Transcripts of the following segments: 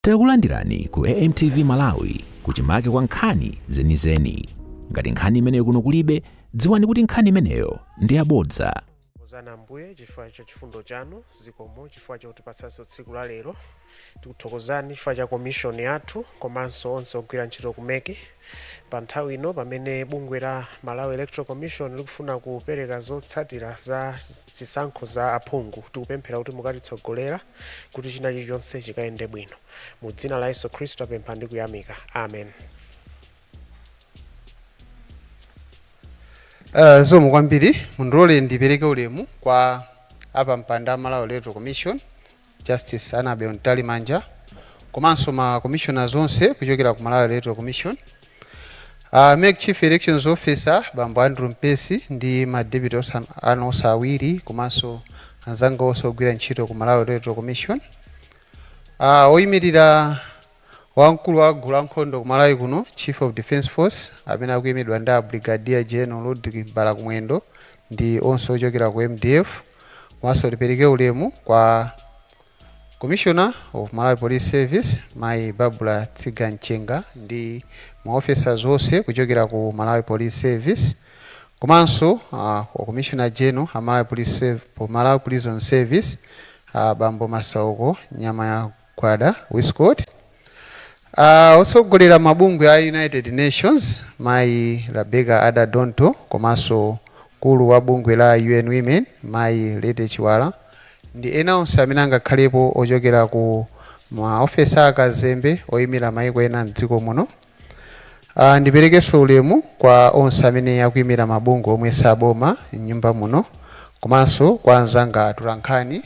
Takulandirani ku AMTV Malawi kuchimake kwa nkhani zenizeni. Ngati nkhani imeneyo kuno kulibe, dziwani kuti nkhani imeneyo ndi yabodza. Zana mbuye chifukwa cha chifundo chanu zikomo chifukwa chotipatsanso tsiku la lero. Tikuthokozani chifukwa cha commission yathu komanso onse ogwira ntchito kumeki pa nthawi ino pamene bungwe la Malawi Electoral Commission likufuna kupereka zotsatira za zisankho za aphungu. Tikupemphera kuti mukatitsogolera kuti china chilichonse chikayende bwino. Mu dzina la Yesu Khristu apempha ndi kuyamika. Amen. Zomu kwambiri mundilole ndipereke ulemu kwa apa mpanda Malawi Electoral Commission Justice Anabe Ontali Manja komanso ma commissioners onse kuchokera ku Malawi Electoral Commission, make chief elections officer Bambo Andrew Mpesi ndi ma deputy onse awiri komanso anzanga onse ogwira ntchito ku Malawi Electoral Commission, oyimirira wamkulu wa gulu la nkhondo ku Malawi kuno Chief of Defence Force amene akuyimidwa ndi Brigadier General Rodrick Balakumwendo ndi onse ochokera ku MDF. Komanso tipereke ulemu kwa Commissioner of Malawi Police Service Mai Babula Tsiganchenga ndi ma officers onse kuchokera ku Malawi Police Service, komanso Commissioner General Malawi Prison Service Bambo Masauko Nyama ya Kwada Wiscott. Osogolera mabungwe a United Nations Mai Rebecca Ada Donto komanso kulu wa bungwe la UN Women Mai Lete Chiwala ndi ena onse amene angakhalepo ochokera ku maofesa akazembe oyimira maiko ena mdziko muno. Ndiperekenso ulemu kwa onse amene akuyimira mabungwe omwe saboma m'nyumba muno komanso kwa anzanga atulankhani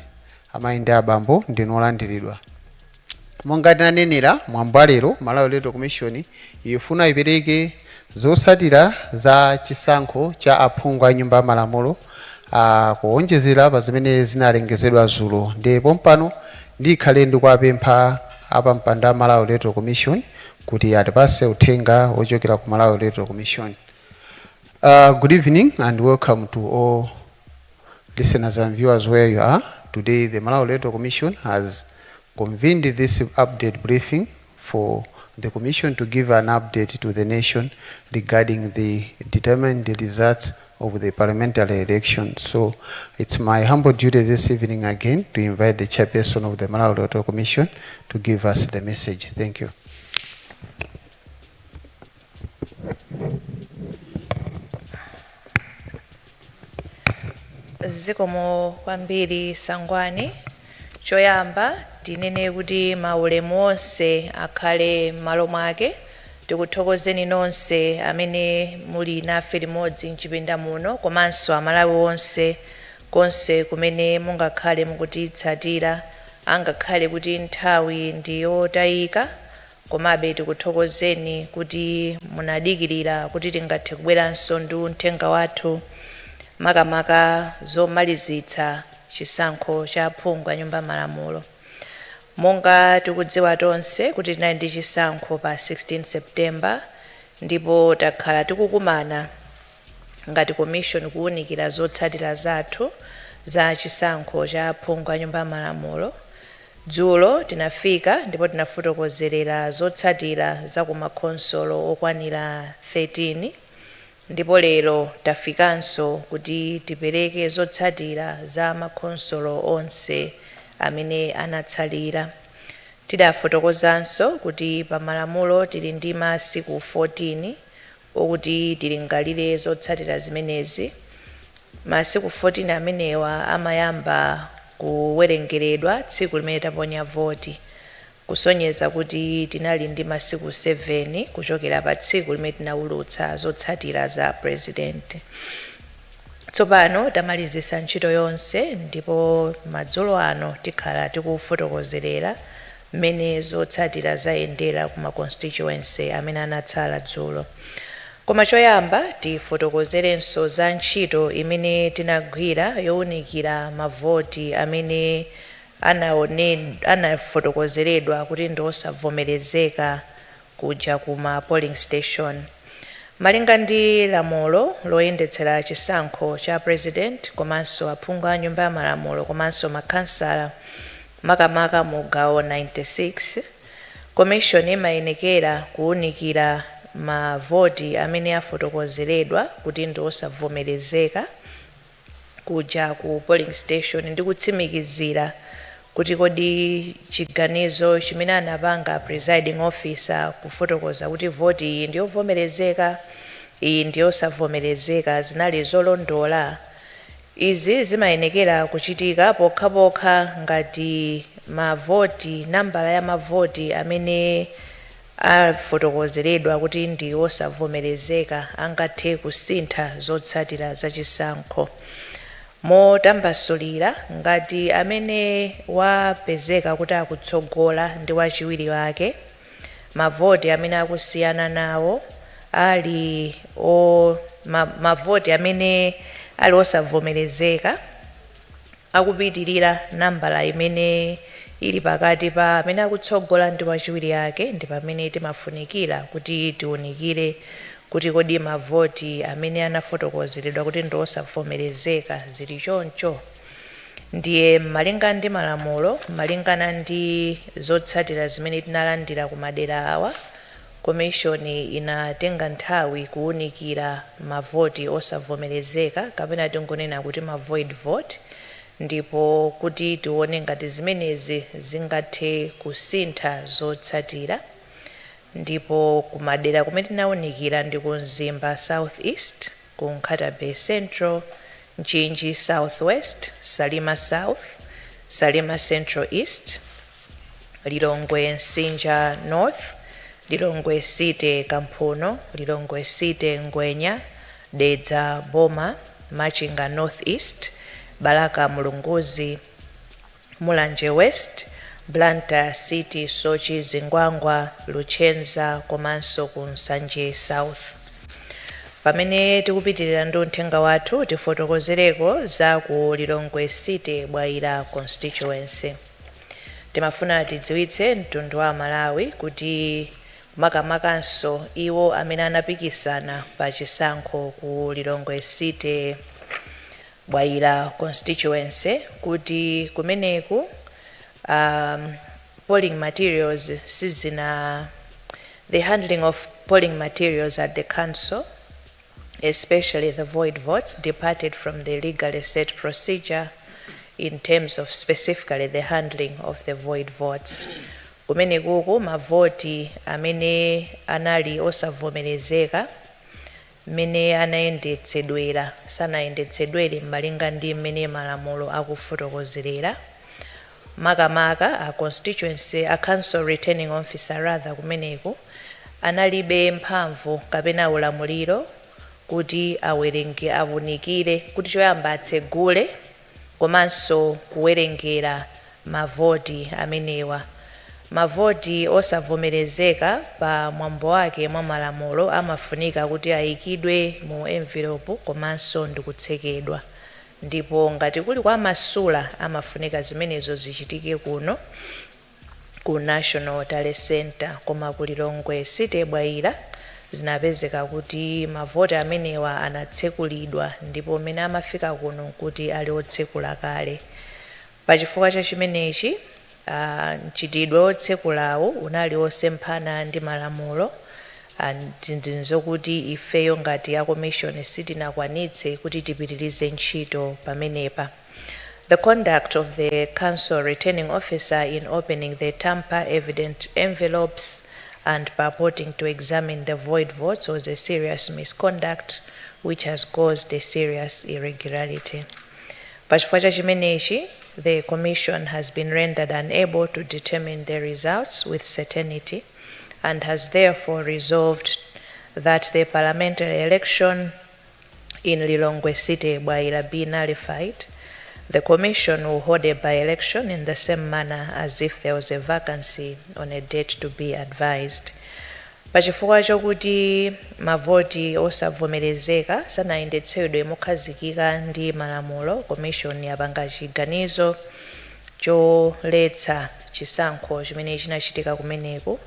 amayi ndi abambo ndinolandiridwa. Monga tinanenera mwambo lero Malawi Electoral Commission ifuna ipereke zotsatira za chisankho cha aphungu a nyumba malamulo kuonjezera pa zimene zinalengezedwa dzulo. Ndipo mpano ndikhale ndikuwapempha apa mpanda Malawi Electoral Commission kuti atipase uthenga ochokera ku Malawi Electoral Commission. Good evening and welcome to all listeners and viewers where you are. Today the Malawi Electoral Commission has convened this update briefing for the Commission to give an update to the nation regarding the determined results of the parliamentary election. So it's my humble duty this evening again to invite the chairperson of the Malawi Electoral Commission to give us the message. Thank you. Zikomo kwambiri Sangwani. Choyamba tinene kuti maulemu onse akhale malo mwake. Tikuthokozeni nonse amene muli nafe limodzi mchipinda muno komanso amalawi onse konse kumene mungakhale mukutitsatira, angakhale kuti nthawi ndi yotayika komabe tikuthokozeni kuti munadikirira kuti tingathe kubweranso ndi uthenga wathu makamaka zomalizitsa chisankho cha aphungu a nyumba malamulo. Monga tikudziwa tonse kuti tinali ndi chisankho pa 16 September ndipo takhala tikukumana ngati commission kuwunikira zotsatira zathu za chisankho cha aphungu a nyumba malamulo. Dzulo tinafika ndipo tinafotokozerera zotsatira za ku makhonsolo okwanira 13 ndipo lero tafikanso kuti tipereke zotsatira za makhonsolo onse amene anatsalira. Tidafotokozanso kuti pa malamulo tili ndi masiku 14 okuti tilingalire zotsatira zimenezi. Masiku 14 amenewa amayamba kuwerengeredwa tsiku limene taponya voti, kusonyeza kuti tinali ndi masiku 7 kuchokera pa tsiku limene tinawulutsa zotsatira za president. Tsopano tamalizisa ntchito yonse ndipo madzulo ano tikhala tikufotokozerera mmene zotsatira zayendera ku ma constituency amene anatsala dzulo. Koma choyamba tifotokozerenso za ntchito imene tinagwira yowunikira mavoti amene anafotokozeredwa kuti ndosavomerezeka kuja kuma polling station. Malinga ndi lamulo loyendetsera chisankho cha president komanso aphungu a nyumba malamulo komanso makansala makamaka mu gawo 96, Commission imayenekera kuwunikira mavoti amene afotokozeredwa kuti ndi osavomerezeka kuja ku polling station ndi kutsimikizira kuti kodi chiganizo chimene anapanga presiding officer kufotokoza kuti voti iyi ndi yovomerezeka, iyi ndi osavomerezeka zinali zolondola. Izi zimayenekera kuchitika pokhapokha ngati mavoti, nambala ya mavoti amene afotokozeredwa kuti ndi osavomerezeka angathe kusintha zotsatira zachisankho. Motambasulira ngati amene wapezeka kuti akutsogola ndi wachiwiri wake, mavoti amene akusiyana nawo ali mavoti amene ali osavomerezeka akupitirira nambala imene ili pakati pa amene akutsogola ndi wachiwiri yake, ndi pamene timafunikira kuti tiwunikire kuti kodi mavoti amene anafotokozeredwa kuti ndi osavomerezeka zili choncho. Ndiye malingana ndi malamulo, malingana ndi zotsatira zimene tinalandira ku madera awa, Commission inatenga nthawi kuwunikira mavoti osavomerezeka kapena tingonena kuti ma void vote, ndipo kuti tione ngati zimenezi zingathe kusintha zotsatira. Ndipo kumadera kumene tinawunikira ndi ku Mzimba South East, ku Nkhata Bay Central, Mchinji South West, Salima South, Salima Central East, Lilongwe Nsinja North, Lilongwe Site Kampuno, Lilongwe Site Ngwenya, Dedza Boma, Machinga North East, Balaka Mulunguzi, Mulanje West, Blantyre City, Sochi, Zingwangwa, Luchenza, komanso ku Nsanje South. Pamene tikupitirira ndi uthenga wathu tifotokozereko za ku Lilongwe City Bwaira constituency. Timafuna tidziwitse mtundu wa Malawi kuti makamakanso iwo amene anapikisana pa chisankho ku Lilongwe City Bwaira constituency kuti kumeneku polling materials the handling of polling materials at the council, especially the void votes, departed from the legally set procedure in terms of specifically the handling of the void votes. Kumenekuku mavoti amene anali osavomerezeka mene anayendetsedwera sanayendetsedwere malinga ndi mmene malamulo akufotokozerera. Makamaka a constituency, a council returning officer rather kumeneku analibe mphamvu kapena ulamuliro kuti awerenge awunikire kuti choyamba atsegule komanso kuwerengera mavoti amenewa. Mavoti osavomerezeka pa mwambo wake mwa malamulo amafunika kuti ayikidwe mu envelope komanso ndikutsekedwa, ndipo ngati kuli kwa masula amafunika zimenezo zichitike kuno ku National Talent Center. Koma ku Lilongwe City Bwaira zinapezeka kuti mavoti amenewa anatsekulidwa, ndipo mene amafika kuno kuti ali otsekula kale. Pachifukwa cha chimenechi mchitidwe otsekulawo unali osemphana ndi malamulo, ndinzo kuti ifeyo ngati ya commission sitinakwanitse kuti tipitirize ntchito pamenepa. The conduct of the council returning officer in opening the tamper-evident envelopes and purporting to examine the void votes was a serious misconduct which has caused a serious irregularity. Pachifukwa cha chimenechi, the commission has been rendered unable to determine the results with certainty and has therefore resolved that the parliamentary election in Lilongwe City Bwaira be nullified. The commission will hold a by-election in the same manner as if there was a vacancy on a date to be advised. Pachifukwa chokuti mavoti osavomerezeka sanayendetsedwe mokhazikika ndi malamulo, commission yapanga chiganizo choletsa chisankho chimene chinachitika kumeneku,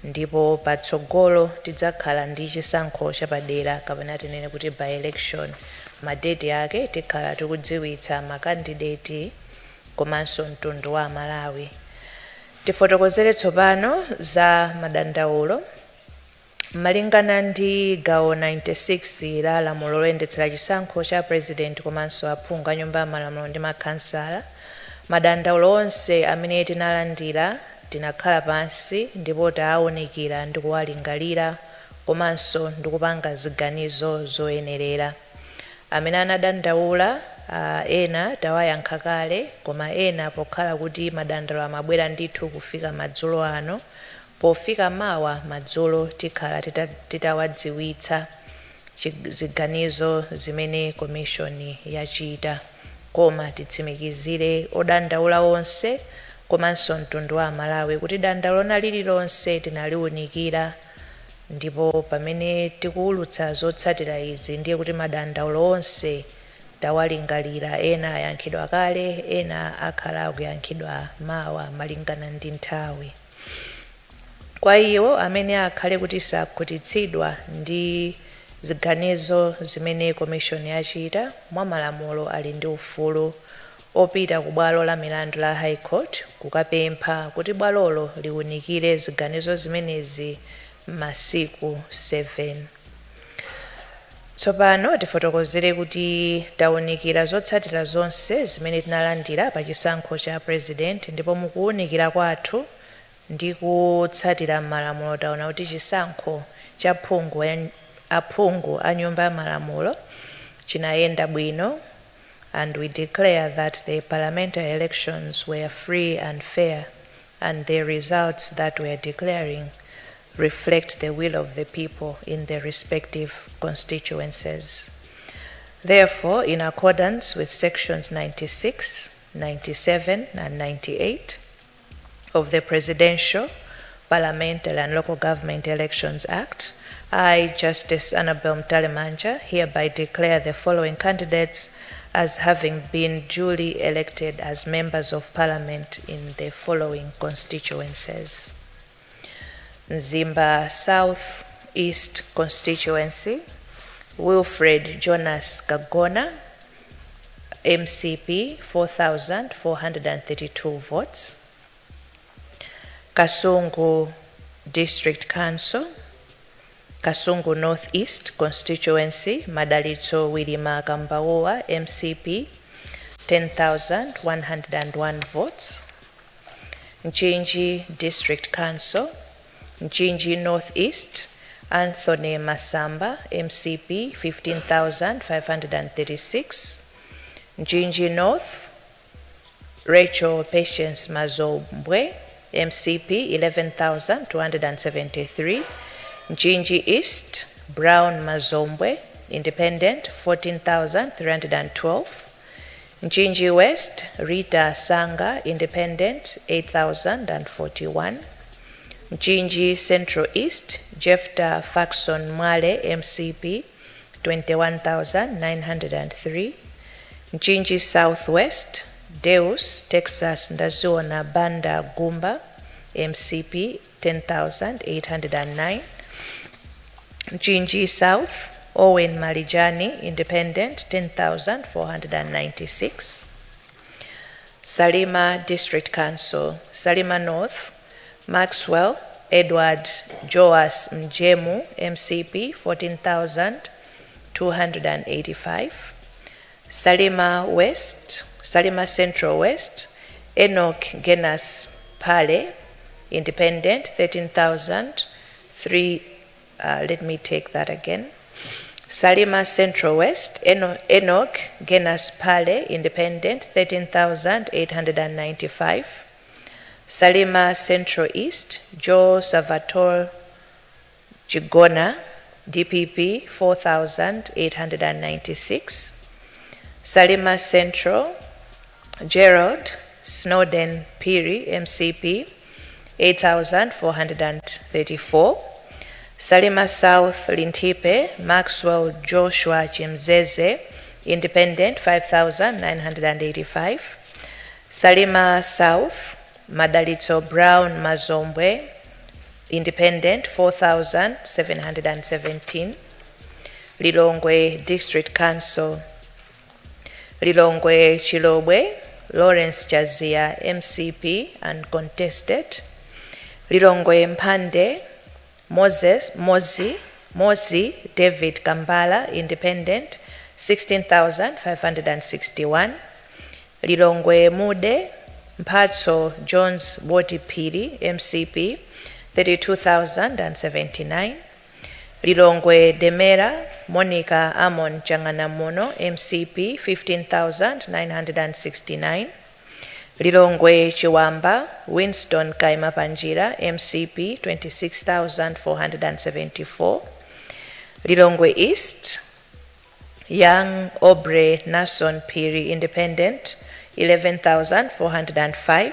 ndipo patsogolo tidzakhala ndi chisankho chapadera kapena tinene kuti by-election. Madeti yake tikhala tikudziwitsa makandidati komanso mtundu wa Malawi. Tifotokozere tsopano za madandaulo. Malingana ndi gawo 96 la lamulo loyendetsera chisankho cha president komanso aphungu a nyumba ya malamulo ndi makhansala, madandaulo onse amene tinalandira tinakhala pansi ndipo taawunikira ndi kuwalingalira komanso ndi kupanga ziganizo zoyenerera. Amene anadandaula ena tawayankha kale, koma ena pokhala kuti madandaulo amabwera ndithu kufika madzulo ano, pofika mawa madzulo tikhala titawadziwitsa ziganizo zimene komishoni yachita. Koma titsimikizire odandaula onse komanso mtundu wa Malawi kuti dandaulo lililonse tinaliwunikira, ndipo pamene tikuwulutsa zotsatira izi ndiye kuti madandaulo onse tawalingalira. Ena ayankhidwa kale, ena akhala akuyankhidwa mawa malingana ndi nthawi. Kwa iwo amene akhale kuti sakhutitsidwa ndi ziganizo zimene komishoni yachita, mwa malamulo ali ndi ufulu opita ku bwalo la milandu la High Court kukapempha kuti bwalolo liwunikire ziganizo zimenezi masiku 7. Tsopano tifotokozere kuti tawunikira zotsatira zonse zimene tinalandira pa chisankho cha president, ndipo mukuwunikira kwathu ndi kutsatira malamulo taona kuti chisankho cha aphungu a nyumba ya malamulo chinayenda bwino, and we declare that the parliamentary elections were free and fair, and the results that we are declaring reflect the will of the people in their respective constituencies. Therefore, in accordance with sections 96, 97, and 98 of the Presidential, Parliamentary and Local Government Elections Act, I, Justice Annabel Mtalemanja, hereby declare the following candidates as having been duly elected as members of Parliament in the following constituencies: Nzimba South East Constituency, Wilfred Jonas Kagona, MCP, 4,432 votes. Kasungu District Council, Kasungu North East Constituency, Madalitso Wilima Kambaoa, MCP, 10,101 votes. Nchinji District Council, Nchinji North East, Anthony Masamba, MCP, 15,536. Nchinji North, Rachel Patience Mazombwe, MCP, 11,273. Nchinji East, Brown Mazombwe, Independent, 14,312. Nchinji West, Rita Sanga, Independent, 8,041. Nchinji Central East, Jefta Faxon Mwale, MCP, 21,903. Nchinji Southwest, Deus Texas Ndazuona Banda Gumba, MCP, 10,809. Nchinji South, Owen Malijani, Independent, 10,496. Salima District Council, Salima North, Maxwell Edward Joas Mjemu, MCP, 14,285. Salima West, Salima Central West, Enoch Genas Pale, Independent, 13,003. Let me take that again. Salima Central West, Enoch Genas Pale, Independent, 13,895. Salima Central East, Joe Salvatore Chigona, DPP, 4,896. Salima Central, Gerald Snowden Piri, MCP, 8,434. Salima South Lintipe, Maxwell Joshua Chimzeze, Independent, 5,985. Salima South, Madalitso Brown Mazombwe, Independent, 4,717. Lilongwe District Council, Lilongwe Chilobwe, Lawrence Chazia, MCP, uncontested. Lilongwe Mpande, Mozi David Kambala, independent, 16,561. Lilongwe Mude, Mphatso Jones Botipiri, MCP, 32,079. Lilongwe Demera, Monica Amon Changanamono, MCP, 15,969. Lilongwe Chiwamba, Winston Kaimapanjira, MCP, 26,474. Lilongwe East, Young Obre Nason Piri, independent, 11,405.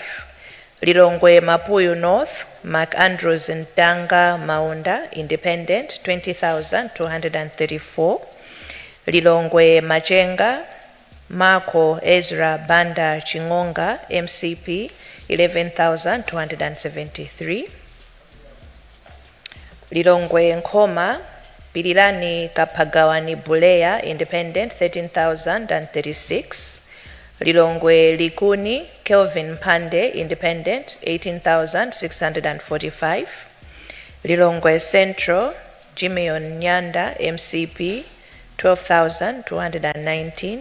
Lilongwe Mapuyu North, Mark Andrews Ntanga Maunda, independent, 20,234. Lilongwe Machenga, Marco Ezra Banda Chingonga, MCP, 11,273. Lilongwe Nkoma, Pirilani Kapagawani Buleya, independent, 13,036. Lilongwe Likuni, Kelvin Pande, independent, 18,645. Lilongwe Central, Jimeon Nyanda, MCP, 12,219.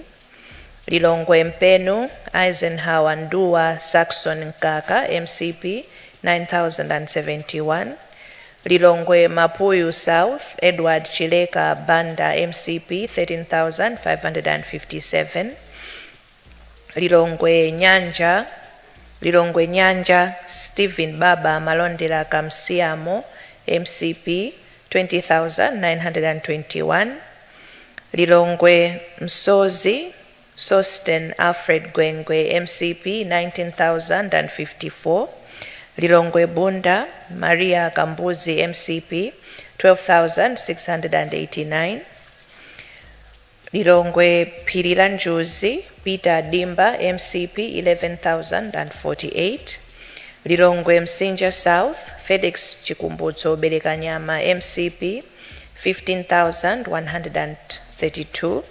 Lilongwe Mpenu, Eisenhower Ndua Saxon Nkaka, MCP, 9,071. Lilongwe Mapuyu South, Edward Chileka Banda, MCP, 13,557. Lilongwe Nyanja, Stephen Baba Malondela Kamsiamo, MCP, 20,921. Lilongwe Msozi, Sosten Alfred Gwengwe, MCP, 19,054. Lilongwe Bunda, Maria Kambuzi, MCP, 12,689. Lilongwe Pirilanjuzi, Peter Dimba, MCP, 11,048. Lilongwe Msinja South, Felix Chikumbutso Belekanyama, MCP, 15,132.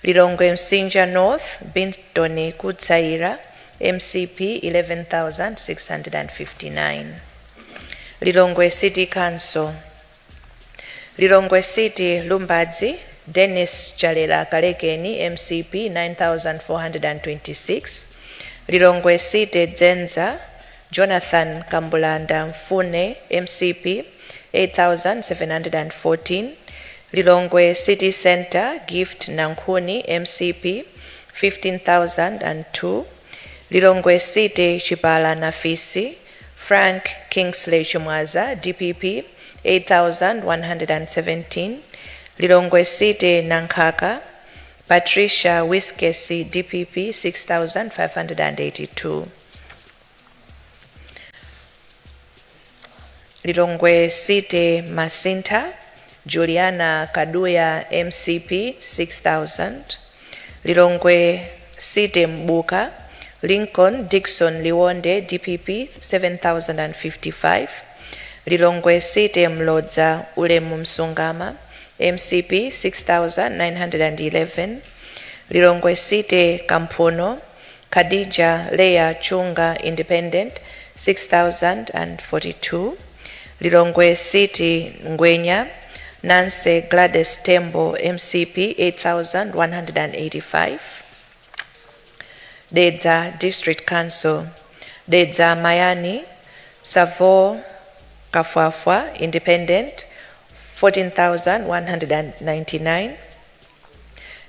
Lilongwe Msinja North, Bintoni Kutsaira, MCP, 11,659. Lilongwe City Council, Lilongwe City Lumbadzi, Dennis Chalela Kalekeni, MCP, 9,426. Lilongwe City Zenza, Jonathan Kambulanda Mfune, MCP, 8,714. Lilongwe City Center, Gift Nankuni, MCP, 15,002. Lilongwe City Chipala Nafisi, Frank Kingsley Chumwaza, DPP, 8,117. Lilongwe City Nankaka, Patricia Wiskesi, DPP, 6,582. Lilongwe City Masinta, Juliana Kaduya, MCP, 6,000. Lilongwe City Mbuka, Lincoln Dixon Liwonde, DPP, 7,055. Lilongwe City Mlodza Ulemu Msungama, MCP, 6,911. Lilongwe City Kampuno, Khadija Leah Chunga, independent, 6,042. Lilongwe City Ngwenya, Nancy Gladys Tembo, MCP, 8,185. Dedza District Council, Dedza Mayani, Savo Kafwafwa, independent, 14,199.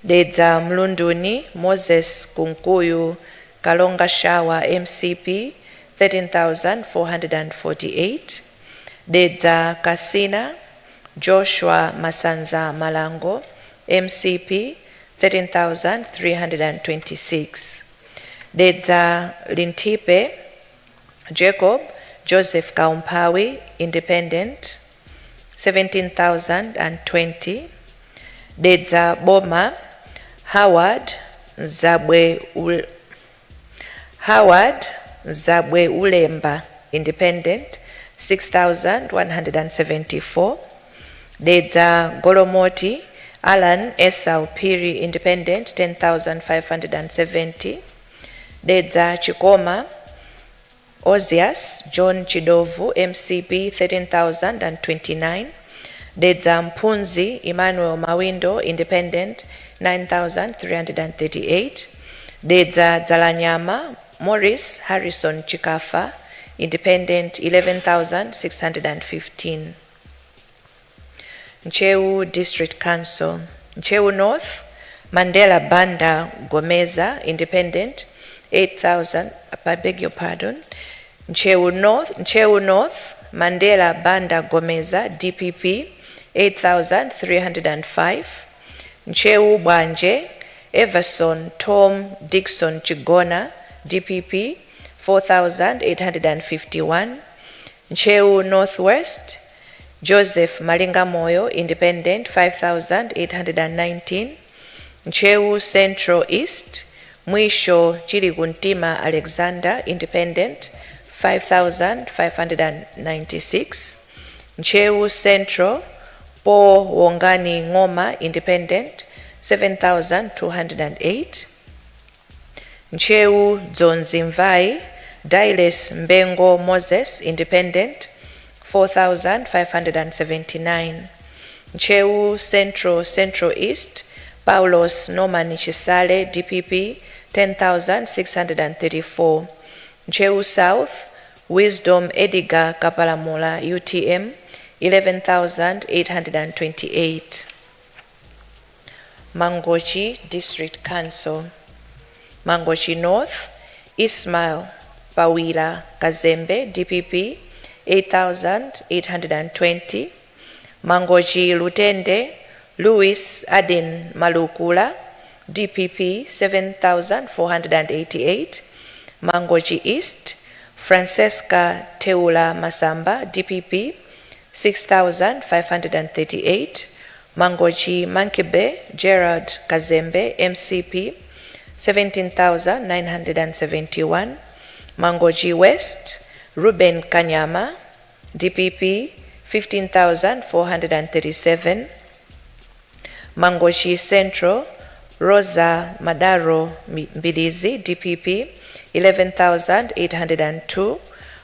Dedza Mlunduni, Moses Kunkuyu Kalonga Shawa, MCP, 13,448. Dedza Kasina, Joshua Masanza Malango, MCP, 13,326. Dedza Lintipe, Jacob Joseph Kaumpawi, independent, 17,020. Dedza Boma, Howard Zabwe Ulemba, independent, 6,174. Dedza Golomoti, Alan Esau Piri, independent, 10,570. Dedza Chikoma Ozias John Chidovu MCP 13,029. Dedza Mpunzi Emmanuel Mawindo Independent 9,338. Dedza Dzalanyama Morris Harrison Chikafa Independent 11,615. Nchewu District Council. Nchewu North Mandela Banda Gomeza Independent 8,000. I beg your pardon. Nchewu North Mandela Banda Gomeza DPP 8,305. Nchewu Bwanje Everson Tom Dixon Chigona DPP 4,851. Nchewu Northwest Joseph Malinga Moyo Independent 5,819. Nchewu Central East Mwisho Chiliguntima Alexander Independent 5,596. Nchewu Central Po Wongani Ngoma Independent 7,208. Nchewu Dzonzimvai Diles Mbengo Moses Independent 4,579. Nchewu Central East Paulos Norman Chisale DPP 10,634. Nchewu South Wisdom Edgar Kapalamula UTM 11,828. Mangochi District Council. Mangochi North Ismail Pawila Kazembe DPP 8,820. Mangochi Lutende Louis Aden Malukula DPP 7,488. Mangochi East Francesca Teula Masamba DPP 6,538. Mangochi Mankebe Gerard Kazembe MCP 17,971. Mangochi West Ruben Kanyama DPP 15,437. Mangochi Central Rosa Madaro Mbilizi DPP 11,802.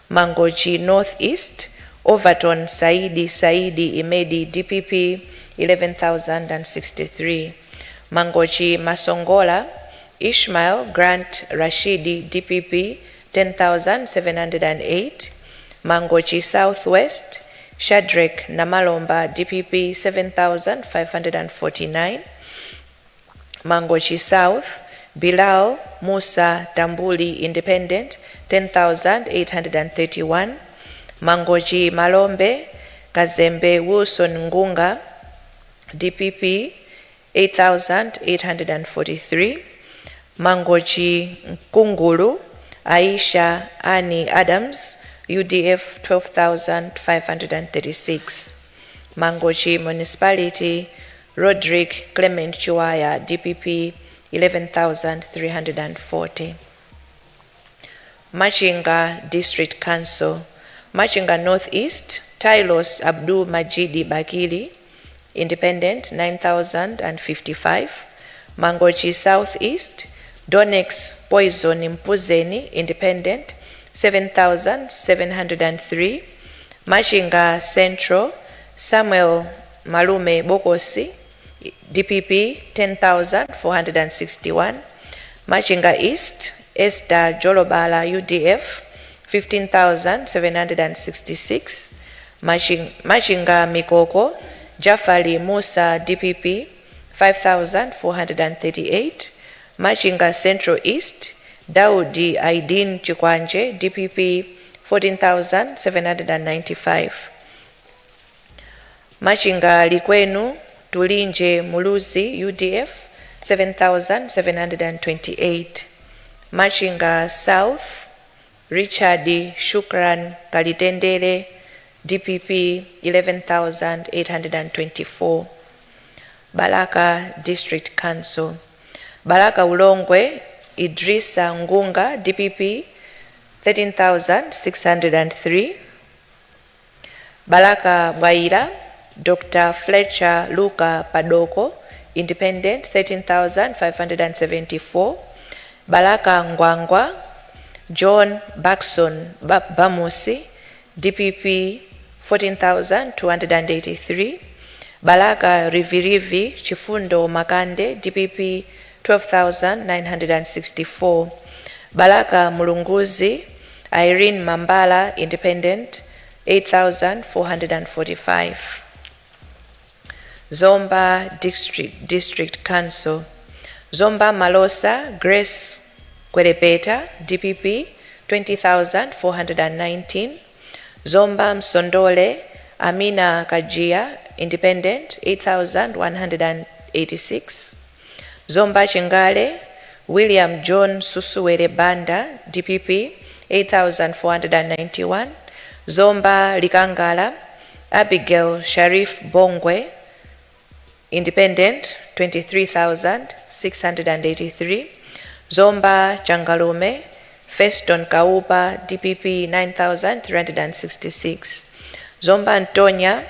Mangochi Northeast Overton Saidi Imedi DPP 11,063. Mangochi Masongola Ishmael Grant Rashidi DPP 10,708. Mangochi Southwest Shadrach Namalomba DPP 7,549. Mangochi South Bilal Musa Tambuli Independent 10,831. Mangochi Malombe Kazembe Wilson Ngunga DPP 8,843. Mangochi Nkungulu Aisha Annie Adams UDF 12,536. Mangochi Municipality Roderick Clement Chiwaya DPP 11,340. Machinga District Council. Machinga Northeast Tylos Abdul Majidi Bakili Independent 9,055. Mangochi Southeast Donex Poison Mpuzeni Independent 7,703. Machinga Central Samuel Malume Bokosi DPP 10,461. Machinga East Esther Jolobala UDF 15,766. Machinga Mikoko Jafari Musa DPP 5,438. Machinga Central East Daudi Aidin Chikwanje DPP 14,795. Machinga Likwenu Tulinje Muluzi UDF 7,728. Machinga South Richard Shukran Kalitendele DPP 11,824. Balaka District Council. Balaka Ulongwe Idrisa Ngunga DPP 13,603. Balaka Bwaira Dr. Fletcher Luka Padoko Independent 13,574. Balaka Ngwangwa, John Bakson Bamusi, DPP 14,283. Balaka Rivirivi Chifundo Makande, DPP 12,964. Balaka Mulunguzi Irene Mambala, Independent, 8,445. Zomba District Council. Zomba Malosa Grace Kwerebeta, DPP, 20,419. Zomba Msondole Amina Kajia, Independent, 8,186. Zomba Chingale William John Susuwere Banda, DPP, 8,491. Zomba Likangala Abigail Sharif Bongwe, Independent, 23,683. Zomba Changalume Feston Kaupa, DPP, 9,366. Zomba Antonia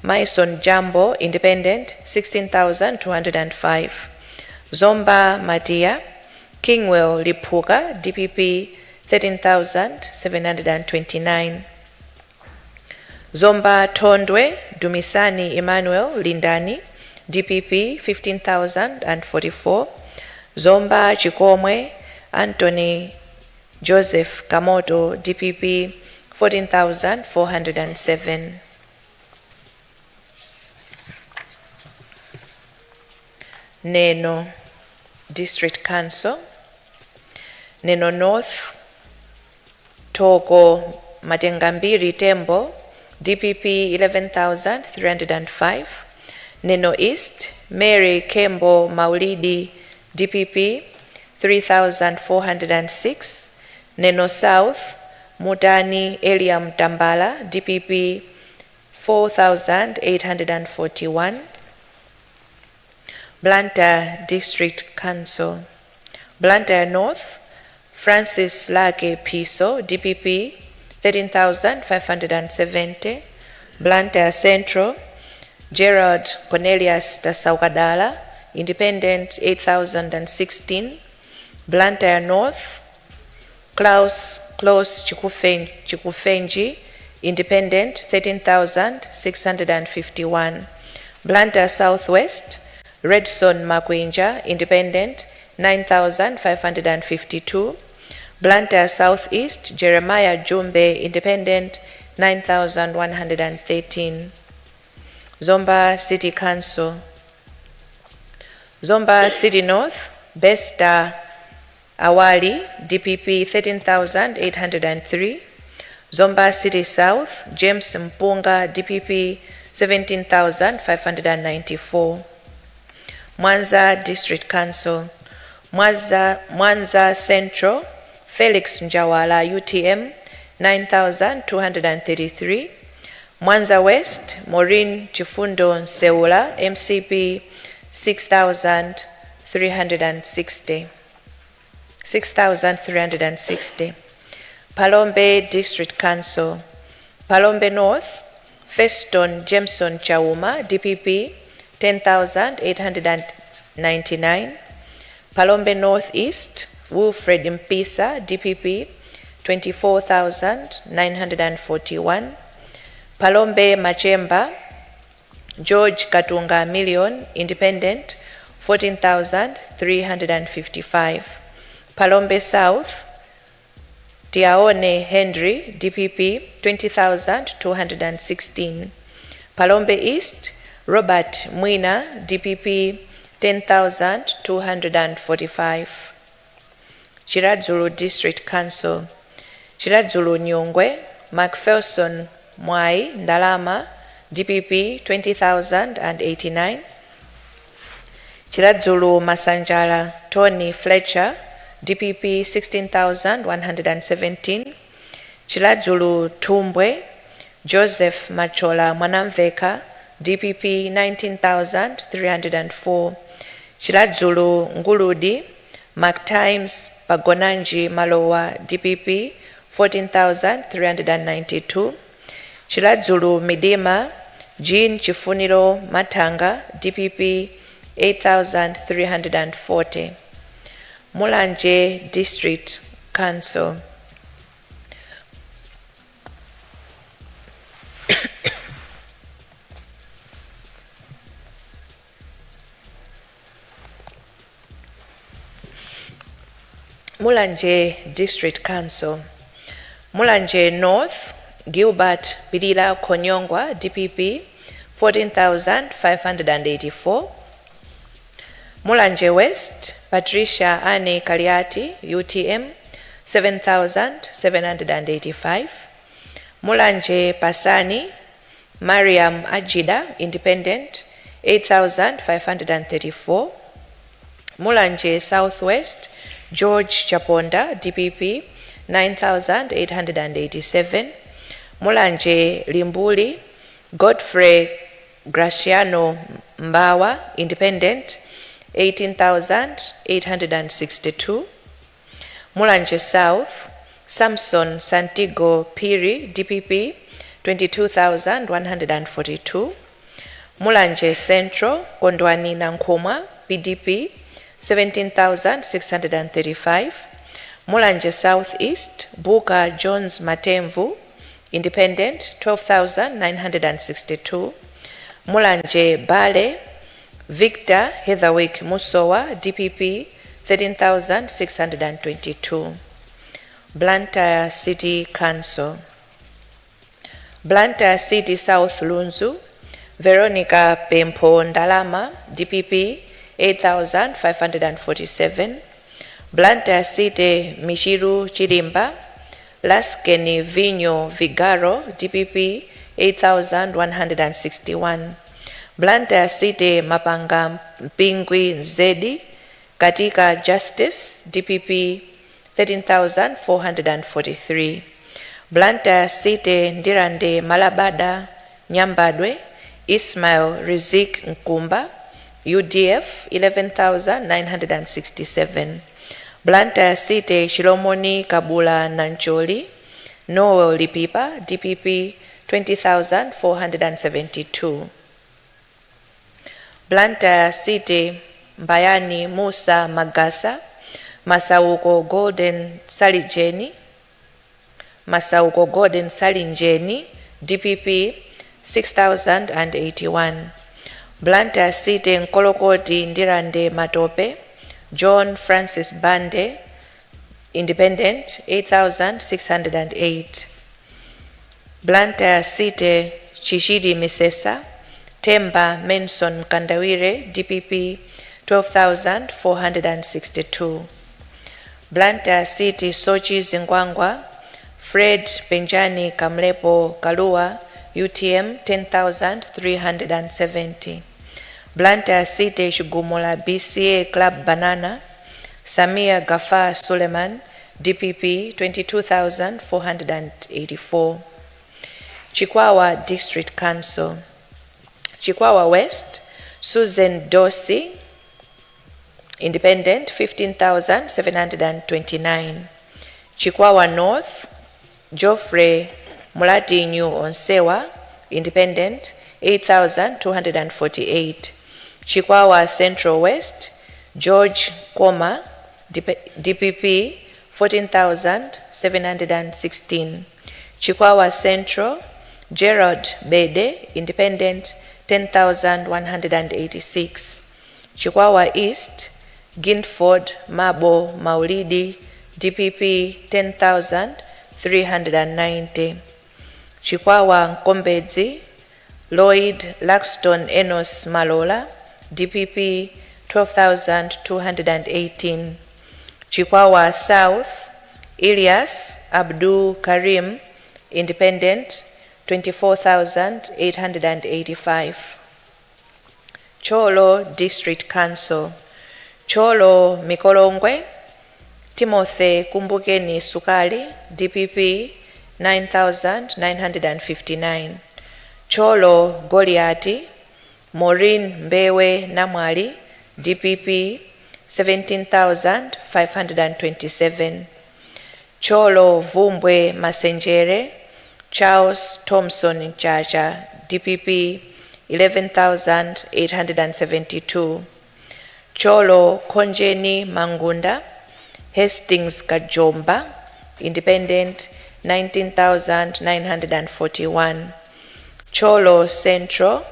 Maison Jambo, Independent, 16,205. Zomba Matia Kingwell Lipuka, DPP, 13,729. Zomba Tondwe Dumisani Emmanuel Lindani, DPP, 15,044. Zomba Chikomwe Anthony Joseph Kamoto, DPP, 14,407. Neno District Council. Neno North Togo Matengambiri Tembo, DPP 11,305. Neno East Mary Kembo Maulidi, DPP 3,406. Neno South Mutani Eliam Tambala, DPP 4,841. Blantyre District Council. Blantyre North Francis Lake Piso, DPP 13,570. Blantyre Central Gerald Cornelius Tasaukadala, Independent, 8,016. Blantyre North Klaus Chikufenji, Independent, 13,651. Blantyre Southwest Redson Makwinja, Independent, 9,552. Blantyre Southeast Jeremiah Jumbe, Independent, 9,113. Zomba City Council. Zomba City North Besta Awali, DPP, 13,803. Zomba City South James Mpunga, DPP, 17,594. Mwanza District Council. Mwanza Central Felix Njawala, UTM, 9,233. Mwanza West Maureen Chifundo Nseula, MCP, 6,360. Palombe District Council. Palombe North Feston Jameson Chauma, DPP, 10,899. Palombe Northeast Wilfred Mpisa, DPP, 24,941. Palombe Machemba George Katunga Million, Independent, 14,355. Palombe South Tiaone Henry, DPP, 20,216. Palombe East Robert Mwina, DPP, 10,245. Chiradzulu District Council. Chiradzulu Nyungwe Macpherson Mwai Ndalama, DPP, 20,089. Chiradzulu Masanjala Tony Fletcher, DPP, 16,117. Chiradzulu Tumbwe Joseph Machola Mwanamveka, DPP, 19,304. Chiradzulu Nguludi McTimes Pagonanji Malowa, DPP, 14,392. Chiradzulu Midima Jean Chifuniro Matanga, DPP, 8,340. Mulanje District Council. Mulanje District Council. Mulanje North, Gilbert Bilila Konyongwa, DPP, 14,584. Mulanje West, Patricia Anne Kaliati, UTM, 7,785. Mulanje Pasani, Mariam Ajida, Independent, 8,534. Mulanje Southwest, George Chaponda, DPP, 9,887. Mulanje Limbuli, Godfrey Graciano Mbawa, Independent, 18,862. Mulanje South, Samson Santiago Piri, DPP, 22,142. Mulanje Central, Kondwani Nankhumwa, PDP, 17,635. Mulanje Southeast, Buka Jones Matemvu, Independent, 12,962. Mulanje Bale, Victor Heatherwick Musowa, DPP, 13,622. Blantyre City Council. Blantyre City South Lunzu, Veronica Pempo Ndalama, DPP, 8,547. Blantyre City Mishiru Chirimba, Laskeni Vinyo Vigaro, DPP, 8,161. Blantyre City Mapanga Mpingwi Nzedi, Katika Justice, DPP, 13,443. Blantyre City Ndirande Malabada Nyambadwe, Ismail Rizik Nkumba, UDF, 11,967. Blantyre City Shilomoni Kabula Nancholi, Noel Lipipa, DPP, 20,472. Blantyre City Bayani Musa Magasa, Masauko Golden Salijeni, Masauko Golden Salinjeni, DPP, 6,081. Blantyre City Nkolokoti Ndirande Matope, John Francis Bande, Independent, 8,608. Blantyre City Chishidi Misesa, Temba Menson Kandawire, DPP, 12,462. Blantyre City Sochi Zingwangwa, Fred Benjani Kamlepo Kalua, UTM, 10,370. Blantyre City Shugumula BCA Club Banana, Samia Gafar Suleiman, DPP, 22,484. Chikwawa District Council. Chikwawa West, Susan Dorsey, Independent, 15,729. Chikwawa North, Geoffrey Mulatinyu Onsewa, Independent, 8,248. Chikwawa Central West, George Koma, DPP, 14,716. Chikwawa Central, Gerald Bede, Independent, 10,186. Chikwawa East, Guildford Mabo Maulidi, DPP, 10,390. Chikwawa Nkombedzi, Lloyd Laxton Enos Malola, DPP, 12,218. Chikwawa South, Ilyas Abdul Karim, Independent, 24,885. Cholo District Council. Cholo Mikolongwe, Timothy Kumbukeni Sukali, DPP, 9,959. Cholo Goliati, Maureen Mbewe Namwali, DPP, 17,527. Cholo Vumbwe Masenjere, Charles Thompson Chacha, DPP, 11,872. Cholo Konjeni Mangunda, Hastings Kajomba, independent, 19,941. Cholo Central,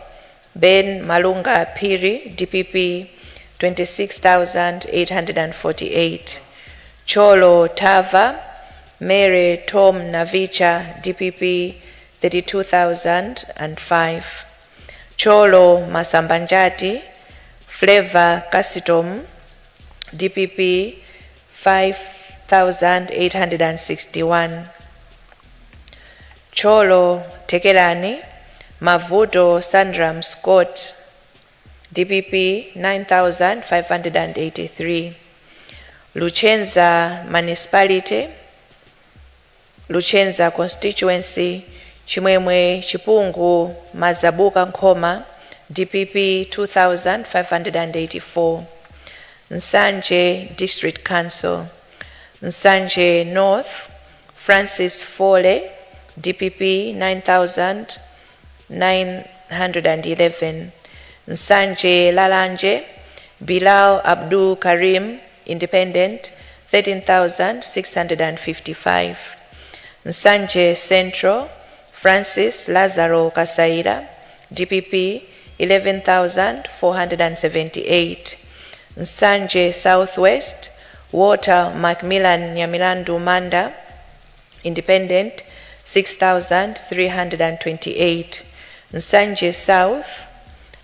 Ben Malunga Piri, DPP, 26,848. Cholo Tava, Mary Tom Navicha, DPP, 32,005. Cholo Masambanjati, Flavor Casitom, DPP, 5,861. Cholo Tekelani, Mavuto Sandram Scott, DPP 9,583. Luchenza Municipality, Luchenza Constituency, Chimwemwe Chipungu Mazabuka Nkoma, DPP 2,584. Nsanje District Council, Nsanje North, Francis Fole, DPP 9,911. Nsanje Lalanje, Bilal Abdul Karim, Independent, 13,655. Nsanje Central, Francis Lazaro Kasaira, DPP 11,478. Nsanje Southwest, Walter Macmillan Nyamilandu Manda, Independent, 6,328. Nsanje South,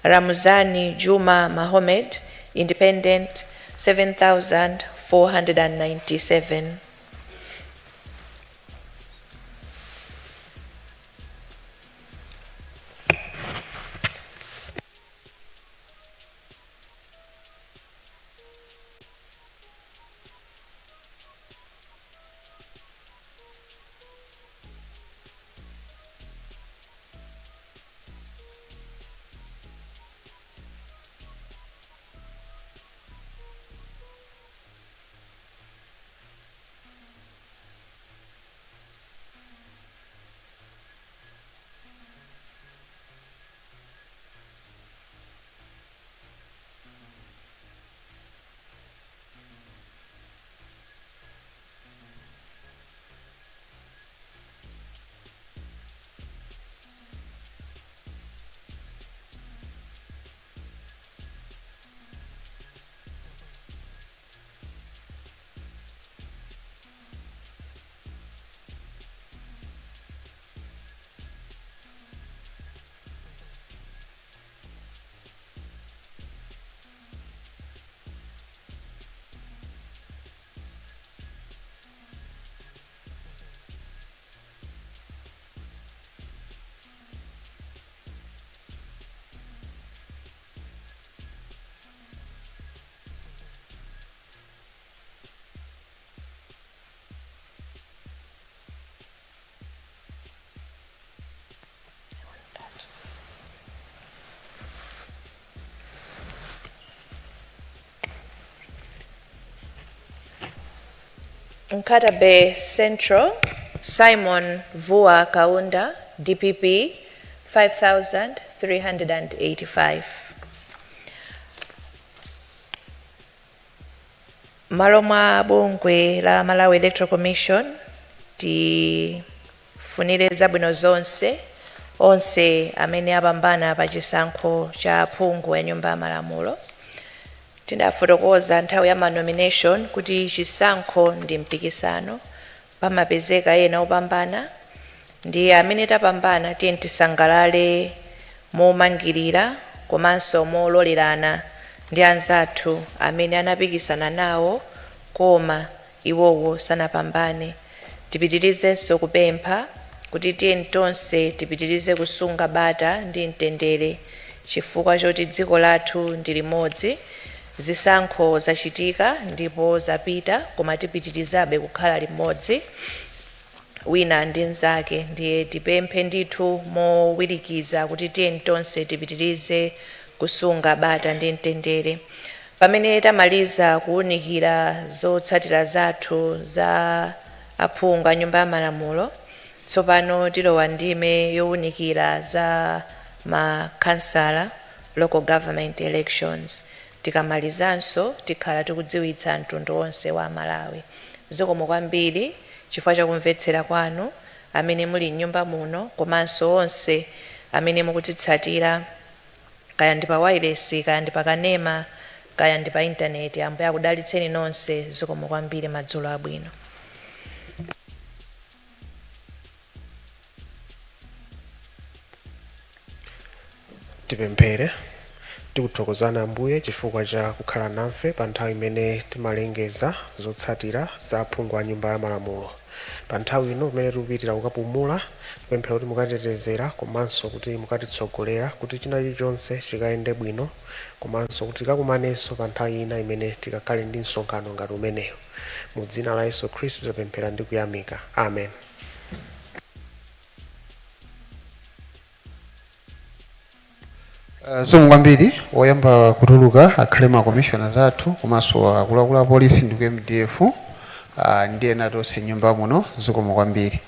Ramuzani Juma Mohammed, Independent, 7,497. Nkata Bay Central, Simon Vua Kaunda, DPP 5,385. Maloma bungwe la Malawi Electoral Commission tifunire zabwino zonse onse amene apambana pa chisankho cha phungu ya nyumba ya malamulo. Tindafotokoza nthawi ya nomination kuti chisankho ndi mpikisano, pamapezeka ena opambana, ndi amene tapambana tiye tisangalale momangirira komanso mololerana ndi anzathu amene anapikisana nawo koma iwowo sanapambane. Tipitirizenso kupempha kuti tiye tonse tipitirize kusunga bata ndi mtendere chifukwa choti dziko lathu ndi limodzi. Zisankho zachitika ndipo zapita koma tipitirizabe kukhala limodzi wina ndi nzake. Ndiye tipemphe ndithu mowirikiza kuti tiye tonse tipitirize kusunga bata ndi mtendere. Pamene tamaliza kuwunikira zotsatira zathu za aphungu a nyumba ya malamulo, tsopano tilowa ndime yowunikira za makhansala local government elections. tikamalizanso tikhala tikudziwitsa mtundu wonse wa Malawi. Zikomo kwambiri chifukwa chakumvetsera kwanu amene muli m'nyumba muno komanso onse amene mukutitsatira kaya ndi pa wireless kaya ndi pa kanema kaya ndi pa intaneti. Ambuye akudalitseni nonse. Zikomo kwambiri. Madzulo abwino. Tipemphere. Tikuthokozani Ambuye chifukwa cha kukhala nafe pa nthawi imene timalengeza zotsatira za aphungu a nyumba ya malamulo. Pa nthawi ino pamene tikupitira kukapumula, tipemphera kuti mukatetezera komanso kuti mukatitsogolera kuti china chilichonse chikayende bwino, komanso kuti tikakumanenso pa nthawi ina imene tikakhale ndi msonkhano ngati umeneyo. Mu dzina la Yesu Khristu tapemphera ndi kuyamika. Amen. Zikomo kwambiri. Woyamba kutuluka akhale ma commissioners athu komanso akuluakulu a polisi ndi ku MDF ndi ena tonse nyumba muno. Zikomo kwambiri.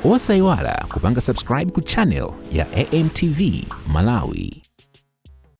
Osayiwala kupanga subscribe ku channel ya AMTV Malawi.